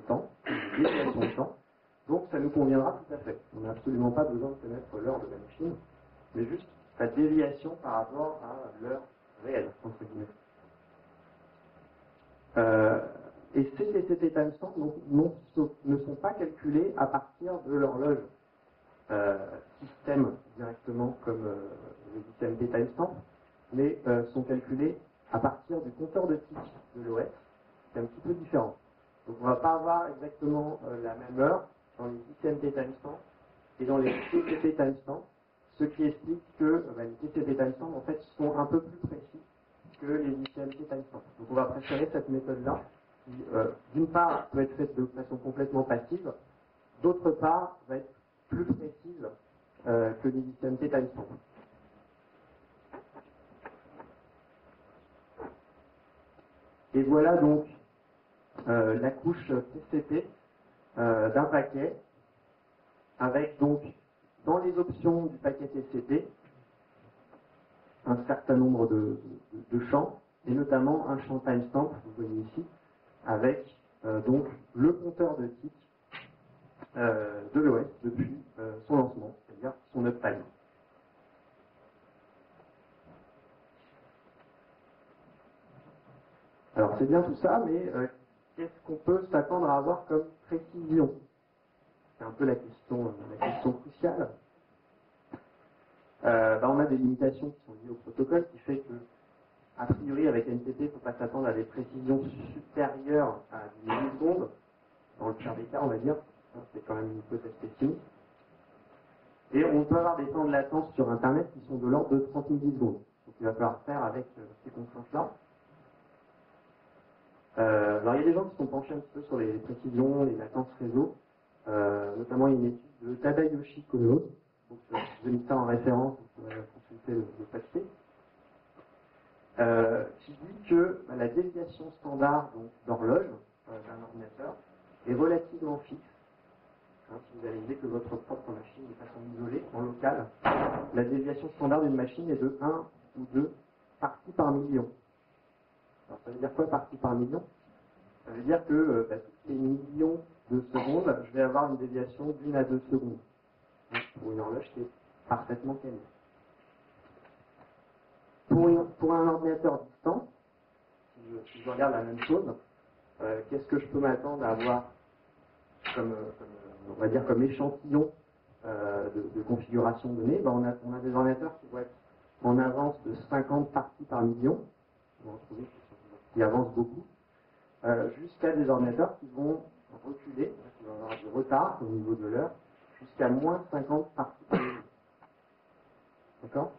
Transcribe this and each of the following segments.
de temps, une déviation de temps. Donc ça nous conviendra tout à fait. On n'a absolument pas besoin de connaître l'heure de la machine, mais juste sa déviation par rapport à l'heure réelle, entre guillemets. Et CTCT timestamp ne sont pas calculés à partir de l'horloge système directement comme le DCMP timestamp, mais sont calculés à partir du compteur de tick de l'OS, c'est un petit peu différent. Donc on ne va pas avoir exactement la même heure dans les DCMP timestamp et dans les TCP timestamp, ce qui explique que les TCP timestamp en fait sont un peu plus précis que les DCMP timestamp. Donc on va préférer cette méthode-là qui, d'une part, peut être faite de façon complètement passive, d'autre part, va être plus précise que les DCMP timestamp. Et voilà donc la couche TCP d'un paquet, avec donc dans les options du paquet TCP un certain nombre de champs, et notamment un champ timestamp, vous voyez ici, avec donc le compteur de tick de l'OS depuis son lancement, c'est-à-dire son uptime. Alors c'est bien tout ça, mais qu'est-ce qu'on peut s'attendre à avoir comme précision? C'est un peu la question cruciale. On a des limitations qui sont liées au protocole, qui fait que, a priori, avec NTP, il ne faut pas s'attendre à des précisions supérieures à 10 millisecondes, dans le pire des cas, on va dire. C'est quand même une hypothèse pessimiste. Et on peut avoir des temps de latence sur Internet qui sont de l'ordre de 30 millisecondes. Donc il va falloir faire avec ces contraintes-là. Alors il y a des gens qui sont penchés un petit peu sur les précisions, les latences réseau. Notamment une étude de Tadayoshi Kono. Donc, je vous ai mis ça en référence, vous pourrez consulter le papier. Qui dit que la déviation standard d'horloge d'un ordinateur est relativement fixe. Si vous analysez que votre propre machine de façon isolée, en local, la déviation standard d'une machine est de 1 ou 2 parties par million. Alors ça veut dire quoi parties par million? Ça veut dire que tous les millions de secondes, je vais avoir une déviation d'1 à 2 secondes. Pour une horloge qui est parfaitement calée. Pour un ordinateur distant, si je regarde la même chose, qu'est-ce que je peux m'attendre à avoir on va dire comme échantillon de configuration donnée? On a des ordinateurs qui vont être en avance de 50 parties par million, on va trouver qui avancent beaucoup, jusqu'à des ordinateurs qui vont reculer, qui vont avoir du retard au niveau de l'heure, jusqu'à moins 50 parties par million. D'accord?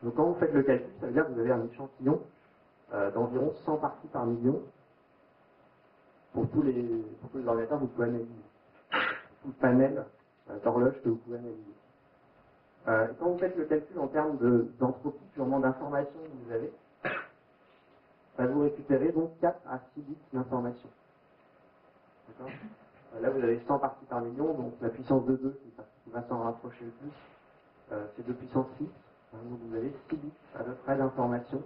Donc quand vous faites le calcul, ça veut dire que vous avez un échantillon d'environ 100 parties par million pour tous les ordinateurs que vous pouvez analyser. Tout le panel d'horloge que vous pouvez analyser. Et quand vous faites le calcul en termes d'entropie, purement d'information que vous avez, vous récupérez donc 4 à 6 bits d'information. D'accord? Là, vous avez 100 parties par million, donc la puissance de 2 qui va s'en rapprocher le plus, c'est 2 puissance 6. Donc vous avez 6 bits à peu près d'informations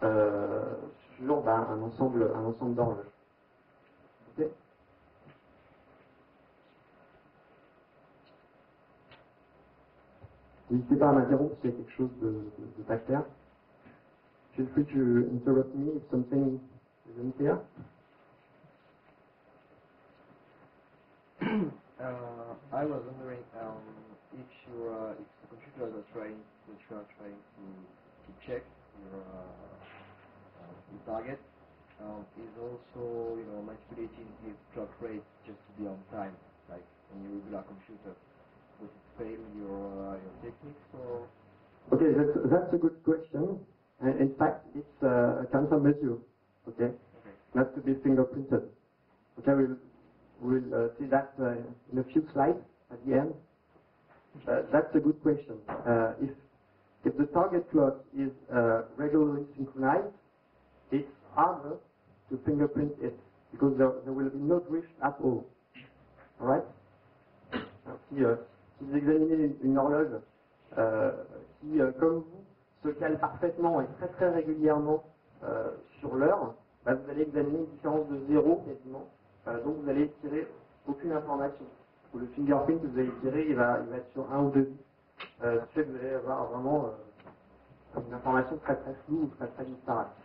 sur un ensemble d'horloges. Okay. N'hésitez pas à m'interrompre s'il y a quelque chose de pas clair. Feel free to interrupt me if something isn't clear. I was wondering if the computer that you are trying to check your target is also manipulating its clock rate just to be on time, like on your regular computer. Does it fail your techniques or? Okay, that's a good question. In fact, it's a countermeasure. Okay, not to be fingerprinted. Okay, we'll see that in a few slides at the end. That's a good question. If the target clock is regularly synchronized, it's harder to fingerprint it because there will be no drift at all. All right? Si vous examinez une horloge qui, comme vous, se cale parfaitement et très très régulièrement sur l'heure, vous allez examiner une différence de 0 quasiment donc vous allez tirer aucune information. Le fingerprint que vous allez tirer, il va être sur un ou deux bits. Ce qui fait que vous allez avoir vraiment une information très très floue ou très très disparate.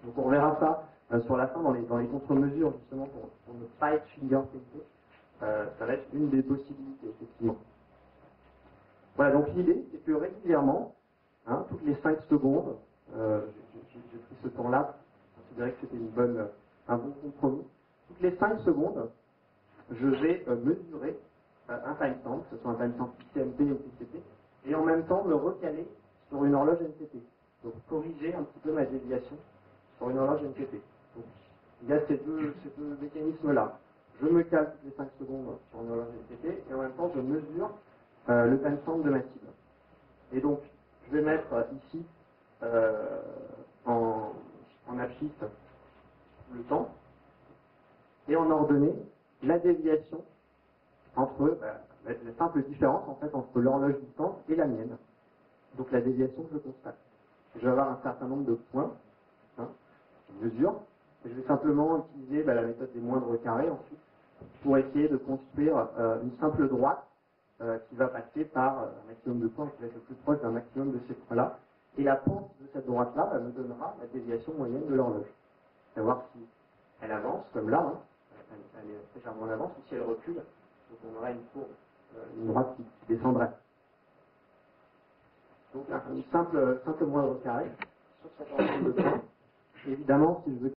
Donc on verra ça sur la fin dans les contre-mesures justement pour ne pas être fingerprinté. Ça va être une des possibilités effectivement. Voilà, donc l'idée c'est que régulièrement, toutes les 5 secondes, j'ai pris ce temps-là, je considérais que c'était un bon compromis. Toutes les 5 secondes, je vais mesurer un timestamp, que ce soit un timestamp XMP ou TCP, et en même temps le recaler sur une horloge NTP. Donc corriger un petit peu ma déviation sur une horloge NTP. Donc, il y a ces deux mécanismes-là. Je me cale toutes les 5 secondes sur une horloge NTP, et en même temps je mesure le timestamp de ma cible. Et donc, je vais mettre ici en abscisse le temps, et en ordonnée la déviation entre la simple différence en fait entre l'horloge distance et la mienne. Donc la déviation que je constate. Je vais avoir un certain nombre de points, je mesure, et je vais simplement utiliser la méthode des moindres carrés ensuite pour essayer de construire une simple droite qui va passer par un maximum de points qui va être le plus proche d'un maximum de ces points-là. Et la pente de cette droite-là me donnera la déviation moyenne de l'horloge. Savoir si elle avance, comme là, elle est légèrement en avance, ou si elle recule, donc on aura une courbe, une droite qui descendrait. Donc une simple moindre carré sur cet ensemble de points. Évidemment, si je veux